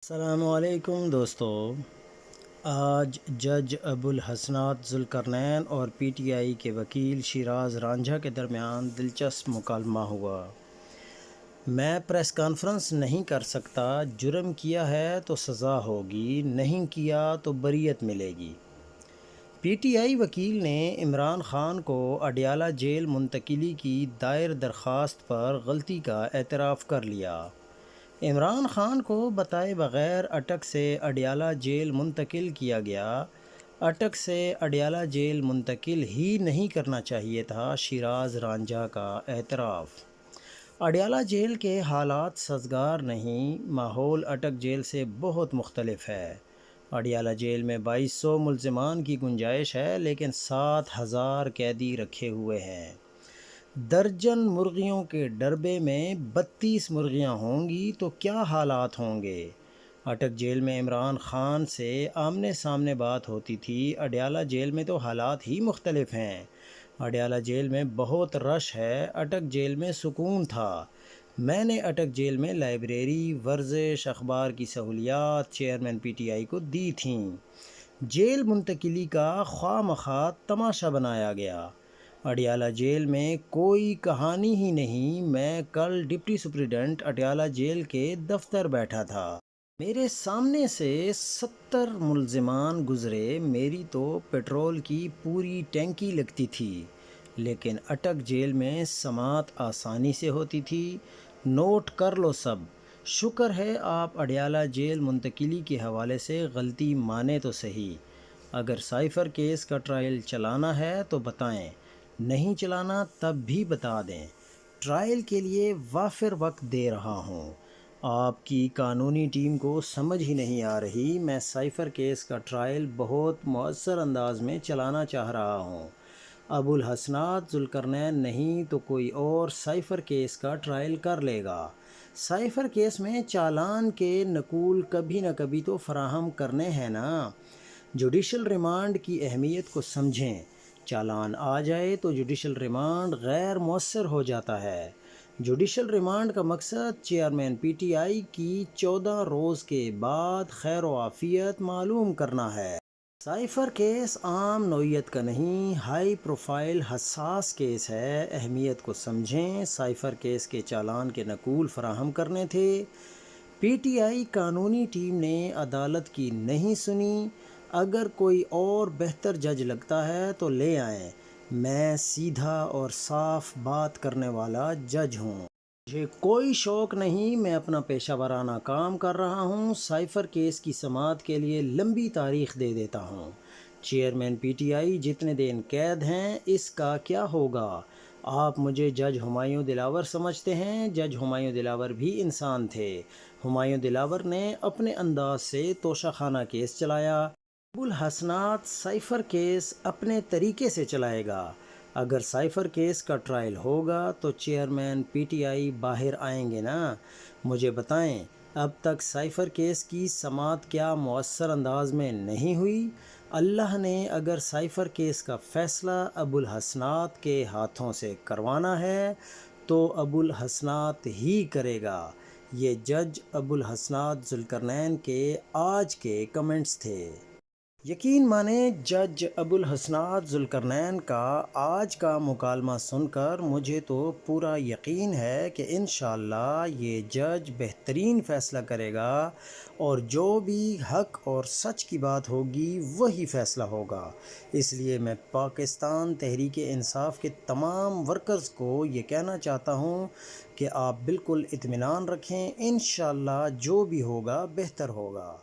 السلام علیکم دوستو، آج جج ابوالحسنات ذوالقرنین اور پی ٹی آئی کے وکیل شیراز رانجھا کے درمیان دلچسپ مکالمہ ہوا۔ میں پریس کانفرنس نہیں کر سکتا، جرم کیا ہے تو سزا ہوگی، نہیں کیا تو بریت ملے گی۔ پی ٹی آئی وکیل نے عمران خان کو اڈیالہ جیل منتقلی کی دائر درخواست پر غلطی کا اعتراف کر لیا۔ عمران خان کو بتائے بغیر اٹک سے اڈیالہ جیل منتقل کیا گیا۔ اٹک سے اڈیالہ جیل منتقل ہی نہیں کرنا چاہیے تھا، شیراز رانجھا کا اعتراف۔ اڈیالہ جیل کے حالات سازگار نہیں، ماحول اٹک جیل سے بہت مختلف ہے۔ اڈیالہ جیل میں 2200 ملزمان کی گنجائش ہے، لیکن 7000 قیدی رکھے ہوئے ہیں۔ درجن مرغیوں کے ڈربے میں 32 مرغیاں ہوں گی تو کیا حالات ہوں گے؟ اٹک جیل میں عمران خان سے آمنے سامنے بات ہوتی تھی، اڈیالہ جیل میں تو حالات ہی مختلف ہیں۔ اڈیالہ جیل میں بہت رش ہے، اٹک جیل میں سکون تھا۔ میں نے اٹک جیل میں لائبریری، ورزش، اخبار کی سہولیات چیئرمین پی ٹی آئی کو دی تھیں۔ جیل منتقلی کا خواہ مخواہ تماشا بنایا گیا۔ اڈیالہ جیل میں کوئی کہانی ہی نہیں۔ میں کل ڈپٹی سپرنٹنڈنٹ اڈیالہ جیل کے دفتر بیٹھا تھا۔ میرے سامنے سے 70 ملزمان گزرے، میری تو پیٹرول کی پوری ٹینکی لگتی تھی، لیکن اٹک جیل میں سماعت آسانی سے ہوتی تھی۔ نوٹ کر لو سب۔ شکر ہے آپ اڈیالہ جیل منتقلی کے حوالے سے غلطی مانیں تو صحیح۔ اگر سائفر کیس کا ٹرائل چلانا ہے تو بتائیں، نہیں چلانا تب بھی بتا دیں۔ ٹرائل کے لیے وافر وقت دے رہا ہوں۔ آپ کی قانونی ٹیم کو سمجھ ہی نہیں آ رہی، میں سائفر کیس کا ٹرائل بہت مؤثر انداز میں چلانا چاہ رہا ہوں۔ ابوالحسنات ذوالقرنین نہیں تو کوئی اور سائفر کیس کا ٹرائل کر لے گا۔ سائفر کیس میں چالان کے نقول کبھی نہ کبھی تو فراہم کرنے ہیں نا۔ جوڈیشل ریمانڈ کی اہمیت کو سمجھیں۔ چالان آ جائے تو جوڈیشل ریمانڈ غیر مؤثر ہو جاتا ہے۔ جوڈیشل ریمانڈ کا مقصد چیئرمین پی ٹی آئی کی 14 روز کے بعد خیر و عافیت معلوم کرنا ہے۔ سائفر کیس عام نوعیت کا نہیں، ہائی پروفائل حساس کیس ہے۔ اہمیت کو سمجھیں۔ سائفر کیس کے چالان کے نقول فراہم کرنے تھے۔ پی ٹی آئی قانونی ٹیم نے عدالت کی نہیں سنی۔ اگر کوئی اور بہتر جج لگتا ہے تو لے آئیں۔ میں سیدھا اور صاف بات کرنے والا جج ہوں۔ مجھے کوئی شوق نہیں، میں اپنا پیشہ ورانہ کام کر رہا ہوں۔ سائفر کیس کی سماعت کے لیے لمبی تاریخ دے دیتا ہوں۔ چیئرمین پی ٹی آئی جتنے دن قید ہیں، اس کا کیا ہوگا؟ آپ مجھے جج ہمایوں دلاور سمجھتے ہیں، جج ہمایوں دلاور بھی انسان تھے۔ ہمایوں دلاور نے اپنے انداز سے توشہ خانہ کیس چلایا۔ ابوالحسنات سائفر کیس اپنے طریقے سے چلائے گا۔ اگر سائفر کیس کا ٹرائل ہوگا تو چیئرمین پی ٹی آئی باہر آئیں گے نا۔ مجھے بتائیں، اب تک سائفر کیس کی سماعت کیا مؤثر انداز میں نہیں ہوئی؟ اللہ نے اگر سائفر کیس کا فیصلہ ابوالحسنات کے ہاتھوں سے کروانا ہے تو ابوالحسنات ہی کرے گا۔ یہ جج ابوالحسنات ذوالقرنین کے آج کے کمنٹس تھے۔ یقین مانیں، جج ابوالحسنات ذوالقرنین کا آج کا مکالمہ سن کر مجھے تو پورا یقین ہے کہ انشاءاللہ یہ جج بہترین فیصلہ کرے گا، اور جو بھی حق اور سچ کی بات ہوگی وہی فیصلہ ہوگا۔ اس لیے میں پاکستان تحریک انصاف کے تمام ورکرز کو یہ کہنا چاہتا ہوں کہ آپ بالکل اطمینان رکھیں، انشاءاللہ جو بھی ہوگا بہتر ہوگا۔